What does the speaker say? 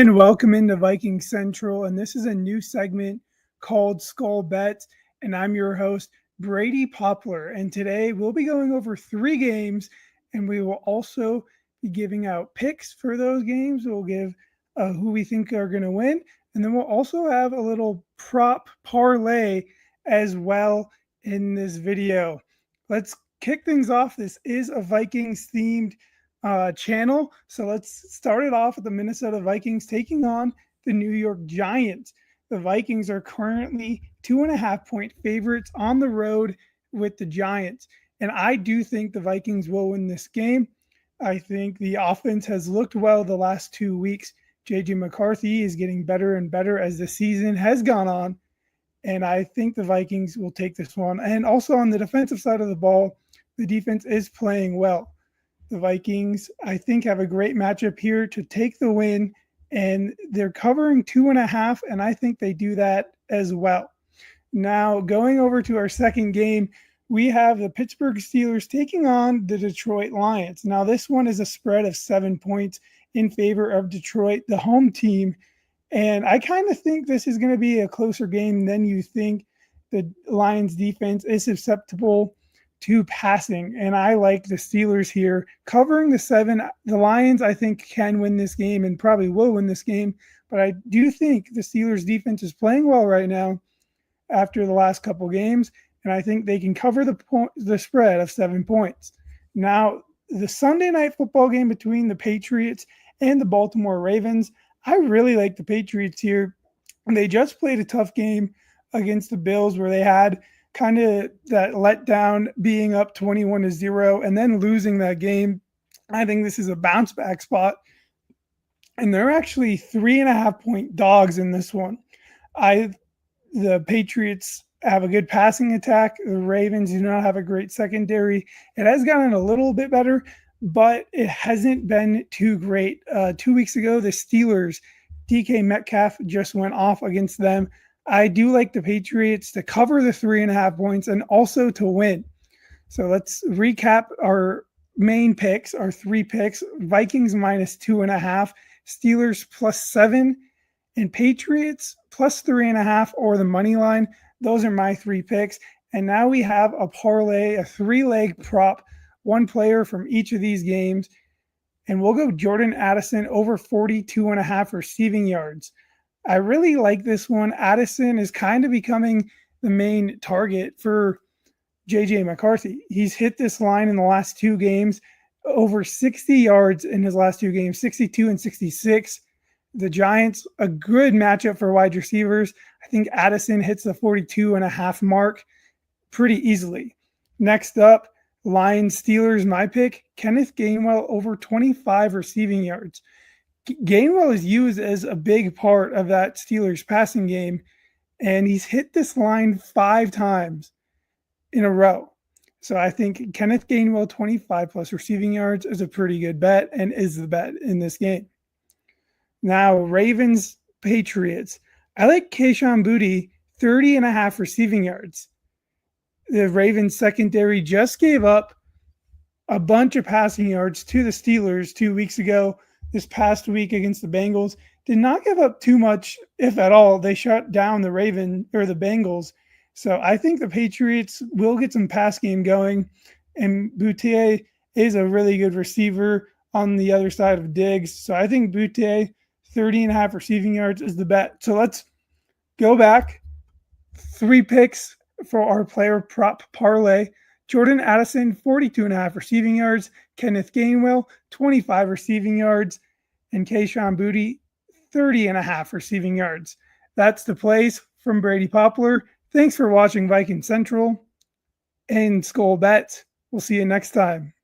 and welcome into Viking Central. And this is a new segment called SKOL Bets. And I'm your host, Brady Poplar. And today we'll be going over 3 games, and we will also be giving out picks for those games. We'll give who we think are going to win. And then we'll also have a little prop parlay as well in this video. Let's kick things off. This is a Vikings themed channel. So let's start it off with the Minnesota Vikings taking on the New York Giants. The Vikings are currently 2.5-point favorites on the road with the Giants. And I do think the Vikings will win this game. I think the offense has looked well the last 2 weeks. JJ McCarthy is getting better and better as the season has gone on. And I think the Vikings will take this one. And also on the defensive side of the ball, the defense is playing well. The Vikings, I think, have a great matchup here to take the win, and they're covering 2.5, and I think they do that as well. Now, going over to our second game, we have the Pittsburgh Steelers taking on the Detroit Lions. Now, this one is a spread of 7 points in favor of Detroit, the home team, and I kind of think this is going to be a closer game than you think. The Lions defense is susceptible to passing, and I like the Steelers here covering the 7. The Lions, I think, can win this game and probably will win this game, but I do think the Steelers defense is playing well right now after the last couple games, and I think they can cover the spread of 7 points. Now, the Sunday night football game between the Patriots and the Baltimore Ravens, I really like the Patriots here. And they just played a tough game against the Bills where they had kind of that letdown, being up 21-0 and then losing that game. I think this is a bounce back spot, and they're actually 3.5-point dogs in this one. The Patriots have a good passing attack. The Ravens do not have a great secondary. It has gotten a little bit better, but it hasn't been too great. 2 weeks ago, the Steelers, DK Metcalf just went off against them. I do like the Patriots to cover the 3.5 points and also to win. So let's recap our main picks, our 3 picks. Vikings -2.5, Steelers +7, and Patriots +3.5 or the money line. Those are my 3 picks. And now we have a parlay, a 3-leg prop, 1 player from each of these games. And we'll go Jordan Addison over 42.5 receiving yards. I really like this one. Addison is kind of becoming the main target for JJ McCarthy. He's hit this line in the last 2 games, over 60 yards in his last 2 games, 62 and 66. The Giants, a good matchup for wide receivers. I think Addison hits the 42.5 mark pretty easily. Next up, Lions Steelers, my pick, Kenneth Gainwell over 25 receiving yards. Gainwell is used as a big part of that Steelers passing game, and he's hit this line 5 times in a row. So I think Kenneth Gainwell 25 plus receiving yards is a pretty good bet and is the bet in this game. Now, Ravens Patriots. I like Kayshon Boutte 30.5 receiving yards. The Ravens secondary just gave up a bunch of passing yards to the Steelers 2 weeks ago. This past week against the Bengals, did not give up too much, if at all. They shut down the Bengals. So I think the Patriots will get some pass game going, and Boutte is a really good receiver on the other side of Diggs. So I think Boutte 30.5 receiving yards is the bet. So let's go back. 3 picks for our player prop parlay. Jordan Addison, 42.5 receiving yards. Kenneth Gainwell, 25 receiving yards. And Kayshon Boutte, 30.5 receiving yards. That's the plays from Brady Poplar. Thanks for watching Viking Central and SKOL Bets. We'll see you next time.